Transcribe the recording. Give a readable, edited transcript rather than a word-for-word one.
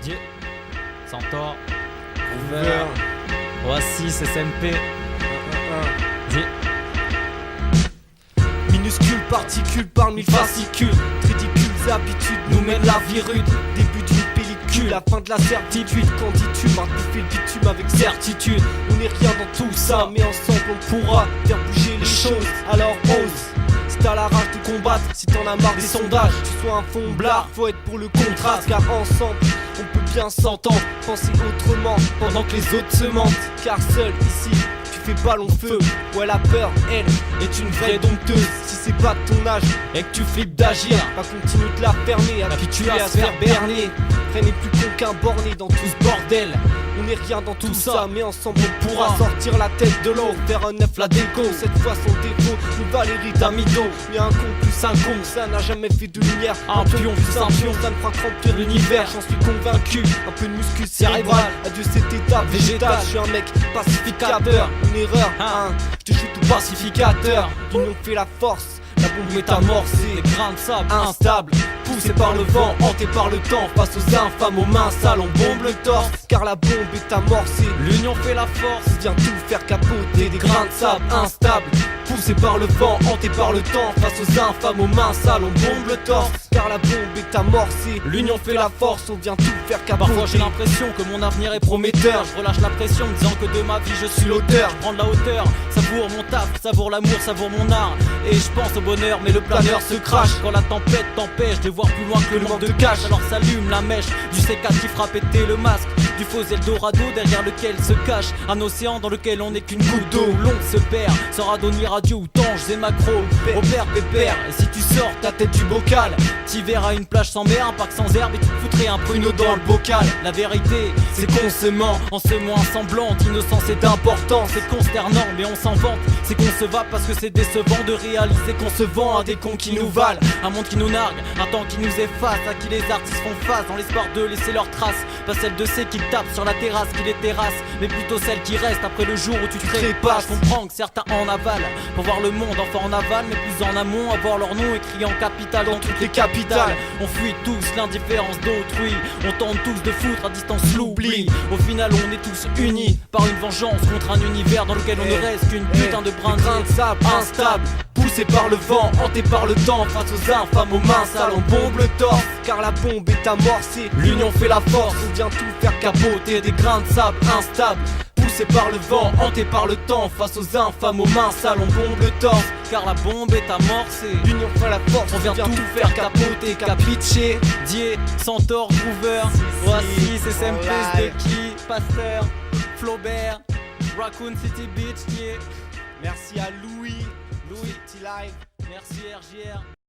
Dieu, Centaure, Groover, Oasis, SMP, Dieu. Minuscules particules par mille fascicules, ridicules habitudes nous mènent la vie rude. Début d'une pellicule, la fin de la certitude. Qu'en dis-tu, marque bouffer le bitume avec certitude. On n'est rien dans tout ça, mais ensemble on pourra faire bouger les choses. Alors ose, si t'as la rage de combattre, si t'en as marre des sondages, tu sois un fomblard, faut être pour le contraste. Car ensemble on peut bien s'entendre, penser autrement pendant que les autres se mentent. Car seul ici tu fais ballon feu. Ouais, la peur, elle, est une vraie dompteuse. Si c'est pas de ton âge et que tu flippes d'agir, va continuer de la fermer, habitué à se faire berner. Rien n'est plus con qu'un borné dans tout ce bordel. On n'est rien dans tout ça, mais ensemble on pourra sortir la tête de l'eau, faire un neuf la déco. Cette fois sans défaut, nous Valérie d'Amido. Mais un con plus un con, ça n'a jamais fait de lumière. Un pion plus un pion, ça ne fera qu'emplir l'univers. J'en suis convaincu, un peu de muscu cérébral. Adieu cet état végétal, je suis un mec pacificateur. Une erreur, hein, je te shoot au pacificateur. L'union fait la force, la bombe métamorphosée. Des grains de sable Instable, poussé par le vent, hanté par le temps. Face aux infâmes, aux mains sales, on bombe le torse. Car la bombe est amorcée, l'union fait la force. vient tout faire capoter. Des grains de sable instables, poussé par le vent, hanté par le temps. Face aux infâmes, aux mains sales, on bombe le torse. Car la bombe est amorcée, l'union fait la force, on vient tout faire capoter. Parfois j'ai l'impression que mon avenir est prometteur. Je relâche la pression, me disant que de ma vie je suis l'auteur. Je prends de la hauteur, savoure mon taf, savoure l'amour, savoure mon art. Et je pense au bonheur, mais le planeur se crache quand la tempête t'empêche de voir plus loin que le manque de cash. Alors s'allume la mèche du C4 qui fera péter le masque du faux Eldorado derrière lequel se cache un océan dans lequel on n'est qu'une goutte d'eau. L'on se perd, sans radonnier radio ou Tange et Macro. Au père pépère, et si tu sors ta tête du bocal, t'y verras une plage sans mer, un parc sans herbe, et tu te foutrais un pruneau dans le bocal. La vérité, c'est qu'on se ment, en semant un semblant d'innocence et d'importance. C'est consternant, mais on s'en vante, c'est concevable parce que c'est décevant de réaliser qu'on se vend à des cons qui nous valent. Un monde qui nous nargue, un temps qui nous efface, à qui les artistes font face dans l'espoir de laisser leurs traces. Pas celle de ceux qui tapent sur la terrasse, qui les terrassent, mais plutôt celle qui reste après le jour où tu te crépasses. Je comprends que certains en avalent pour voir le monde enfin en aval, mais plus en amont, avoir leur nom écrit en capital dans toutes les capitales. On fuit tous l'indifférence d'autrui, on tente tous de foutre à distance l'oubli. Au final on est tous unis par une vengeance contre un univers dans lequel on ne reste qu'une putain de brin de sable instable, poussé par le vent, hanté par le temps. Face aux infâmes, aux mains sales, on bombe le torse. Car la bombe est amorcée, l'union fait la force, on vient tout faire capoter. Des grains de sable instables, poussé par le vent, hanté par le temps. Face aux infâmes, aux mains sales, on bombe le torse. Car la bombe est amorcée, l'union fait la force, on vient tout faire capoter. Capiché, Dieu, Centaure, Groover, Oasis, SMP, Sdecky, Pasteur, Flaubert, Raccoon City Beach, Dieu. Merci à Louis, City Live. Merci RJR.